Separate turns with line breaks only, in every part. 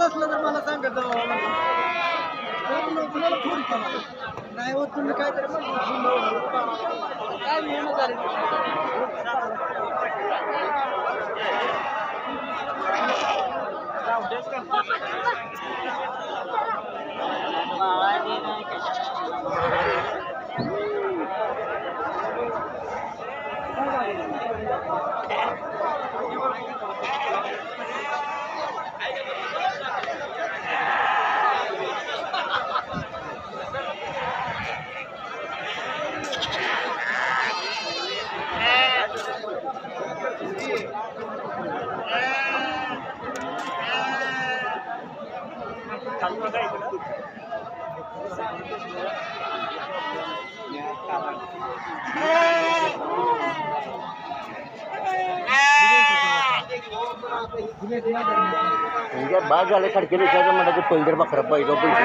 असलं तर मला सांगत नाही होत तुम्ही काहीतरी
बाद झाले खडकेले म्हणा पैदर बकरा पैदो पैसे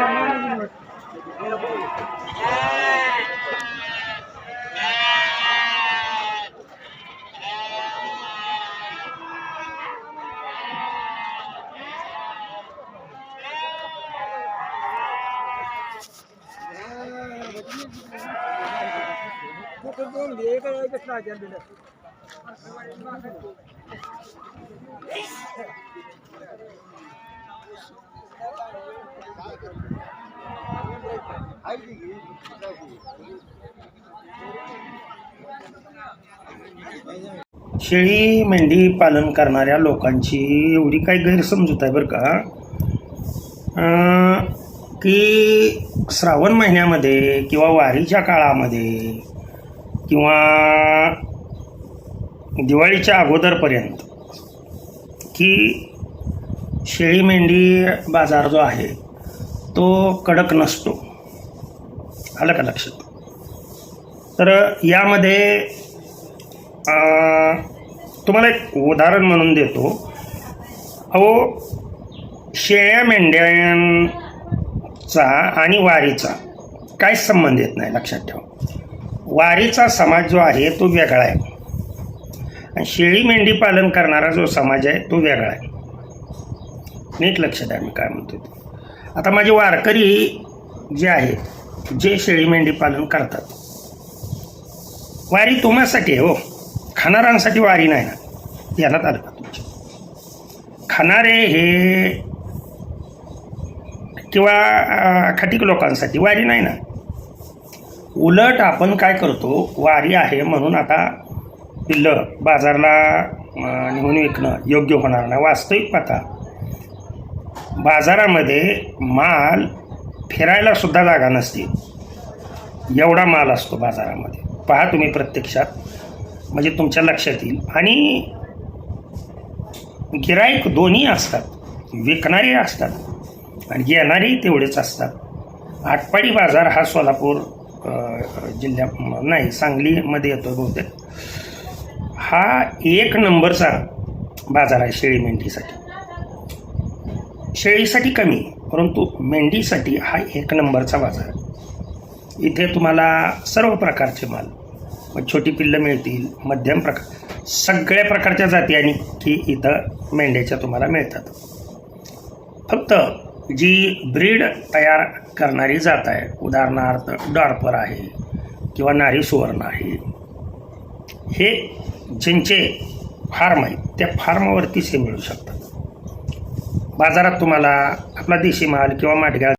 शेळी मेंढी पालन करणाऱ्या लोकांची एवढी काही गैरसमजूत आहे बरं का, की श्रावण महिन्यामध्ये किंवा वारीच्या काळामध्ये किंवा दिवाळीच्या अगोदरपर्यंत की शेळी मेंढी बाजार जो आहे तो कडक नसतो. आलं का लक्षात? तर यामध्ये तुम्हाला एक उदाहरण म्हणून देतो. अहो, शेळ्या मेंढ्यांचा आणि वारीचा काहीच संबंध येत नाही, लक्षात ठेवा. वारीचा समाज जो आहे तो वेगळा आहे आणि शेळी मेंढी पालन करणारा जो समाज आहे तो वेगळा आहे. नीट लक्षात आहे मी काय म्हणतो ते. आता माझे वारकरी जे आहेत, जे शेळी मेंढी पालन करतात, वारी तुम्हासाठी आहे हो, खाणाऱ्यांसाठी वारी नाही ना. ध्यानात आलं का तुमच्या? खाणारे हे किंवा खटीक लोकांसाठी वारी नाही ना. उलट आपण काय करतो, वारी आहे म्हणून आता पिल्लं बाजारला नेऊन विकणं योग्य होणार नाही. वास्तविक पाहता बाजारामध्ये माल फिरायला सुद्धा जागा नसते, एवढा माल असतो बाजारामध्ये. पहा तुम्ही प्रत्यक्षात, म्हणजे तुमच्या लक्षात येईल. आणि गिराईक दोन्ही असतात, विकणारे असतात आणि घेणारेही तेवढेच असतात. आटपाडी बाजार हा सोलापूर जिल्ह्यात नाही, सांगलीमध्ये येतो बहुतेक. हा एक नंबरचा बाजार आहे शेळी मेंढीसाठी. शेळीसाठी कमी, परंतु मेंढीसाठी हा एक नंबरचा बाजार आहे. इथे तुम्हाला सर्व प्रकारचे माल, छोटी पिल्लं मिळतील, मध्यम प्रकार, सगळ्या प्रकारच्या जाती आणि की इथं मेंढ्याच्या तुम्हाला मिळतात. फक्त जी ब्रीड तयार करणारी जात आहे, उदाहरणार्थ डॉर्पर आहे किंवा नारी सुवर्ण आहे, हे ज्यांचे फार्म आहेत त्या फार्मवरतीच हे मिळू शकतात. बाजारात तुम्हाला आपला देशी माल किंवा माटगाळ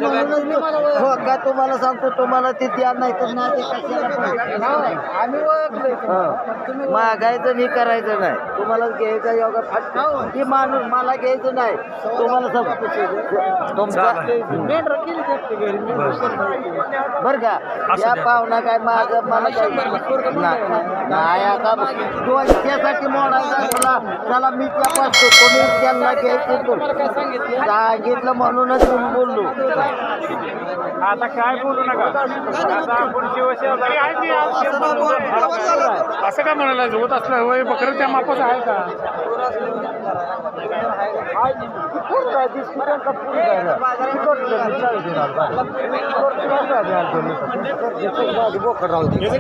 म्हणूनच हो का तुम्हाला सांगतो तुम्हाला ते द्या नाही तर नाही ते कशाला आम्ही ओळखले मागायचं नाही करायचं नाही तुम्हाला घ्यायचं योगा फाट ती माणूस मला घ्यायचं नाही तुम्हाला तुमचा बरं का या पाहुणा काय माझं मला नाही आता त्यासाठी मोडायचा त्याला मी तपासतो कोणी त्यांना घ्यायचं सांगितलं म्हणूनच बोललो
आता काय बोलू नका आता आपण असं का म्हणायला होत असलं होय बकरं त्या मापाचं आहे का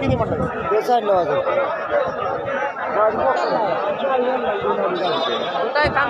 किती म्हटलं
काय काम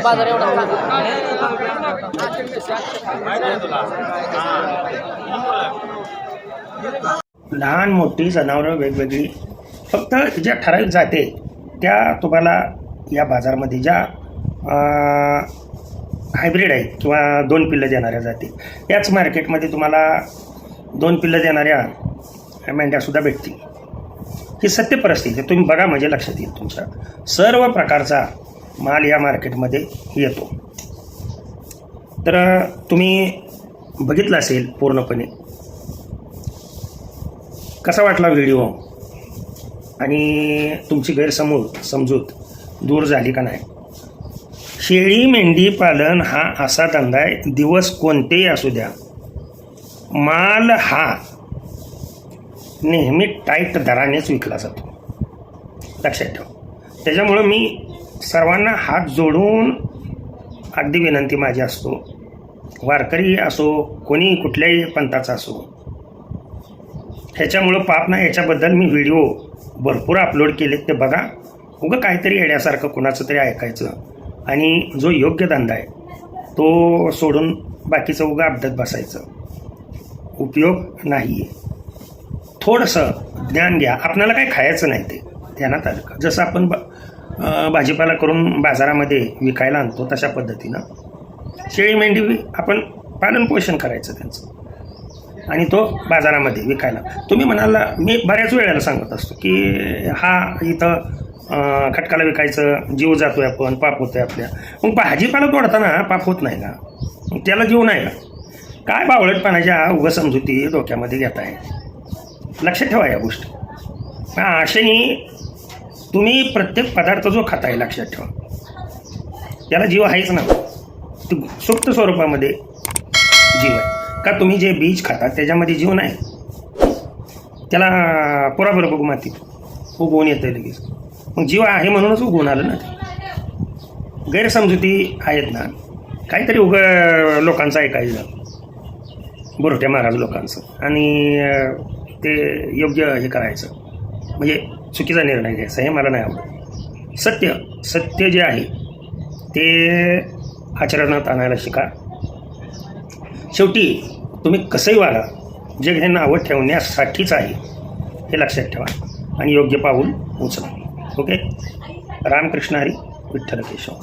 बाजार एवढा
लहान मोठी जनावरं वेगवेगळी फक्त ज्या ठराविक जाते त्या तुम्हाला या बाजारमध्ये ज्या हायब्रिड आहेत किंवा 2 पिल्लं देणाऱ्या जाती याच मार्केटमध्ये तुम्हाला 2 पिल्लं देणाऱ्या मेंढ्यासुद्धा भेटतील. ही सत्य परिस्थिती तुम्ही बघा म्हणजे लक्षात येईल तुमच्या सर्व प्रकारचा माल या मार्केटमध्ये येतो. तर तुम्ही बघितलं असेल पूर्णपणे कसा वाटला व्हिडिओ आणि तुमची समजूत दूर झाली का नाही. शेळी मेंढी पालन हा असा धंदा आहे दिवस कोणतेही असू द्या माल हा नेहमी टाईट दरानेच विकला जातो लक्षात ठेवा. त्याच्यामुळं मी सर्वांना हात जोडून अगदी विनंती माझी असतो वारकरी असो कोणी कुठल्याही पंथाचा असो ह्याच्यामुळं पाप नाही. याच्याबद्दल मी व्हिडिओ भरपूर अपलोड केलेत ते बघा. उगं काहीतरी येण्यासारखं कुणाचं तरी ऐकायचं आणि जो योग्य धंदा आहे तो सोडून बाकीचं उगा अपडेट बसायचं उपयोग नाही आहे. थोडंसं ज्ञान घ्या. आपल्याला काही खायचं नाही ते ध्यानात आलं का. जसं आपण भाजीपाला करून बाजारामध्ये विकायला आणतो तशा पद्धतीनं शेळी मेंढी आपण पालन पोषण करायचं त्यांचं आणि तो बाजारामध्ये विकायला. तुम्ही म्हणाला मी बऱ्याच वेळेला सांगत असतो की हा इथं खटकाला विकायचं जीव जातोय आपण पाप होतोय आपल्या. मग भाजीपाला तोडताना पाप होत नाही का मग त्याला जीव नाही का. काय बावळटपणाच्या उगं समजुती डोक्यामध्ये घेत आहे. लक्षात ठेवा या गोष्टी. अशाने तुम्ही प्रत्येक पदार्थ जो खाताय लक्षात ठेवा त्याला जीव आहेच ना. ती सुप्त स्वरूपामध्ये जीव आहे का. तुम्ही जे बीज खाता त्याच्यामध्ये जीव नाही. त्याला पुराबरोबर बघू मातीत उगवून येतं लगेच. मग जीव आहे म्हणूनच उगवून आलं ना ते. गैरसमजुती आहेत ना. काहीतरी लोकांचं ऐकायचं बोरट्या महाराज लोकांचं आणि ते योग्य हे करायचं, म्हणजे चुकीचा निर्णय घ्यायचा हे मला नाही आवडत. सत्य जे आहे ते आचरणात आणायला शिका. शेवटी तुम्ही कसंही वागा, जग हे नावं ठेवण्यासाठीच आहे हे लक्षात ठेवा आणि योग्य पाऊल उचला. ओके. रामकृष्ण हरी, विठ्ठल केशव.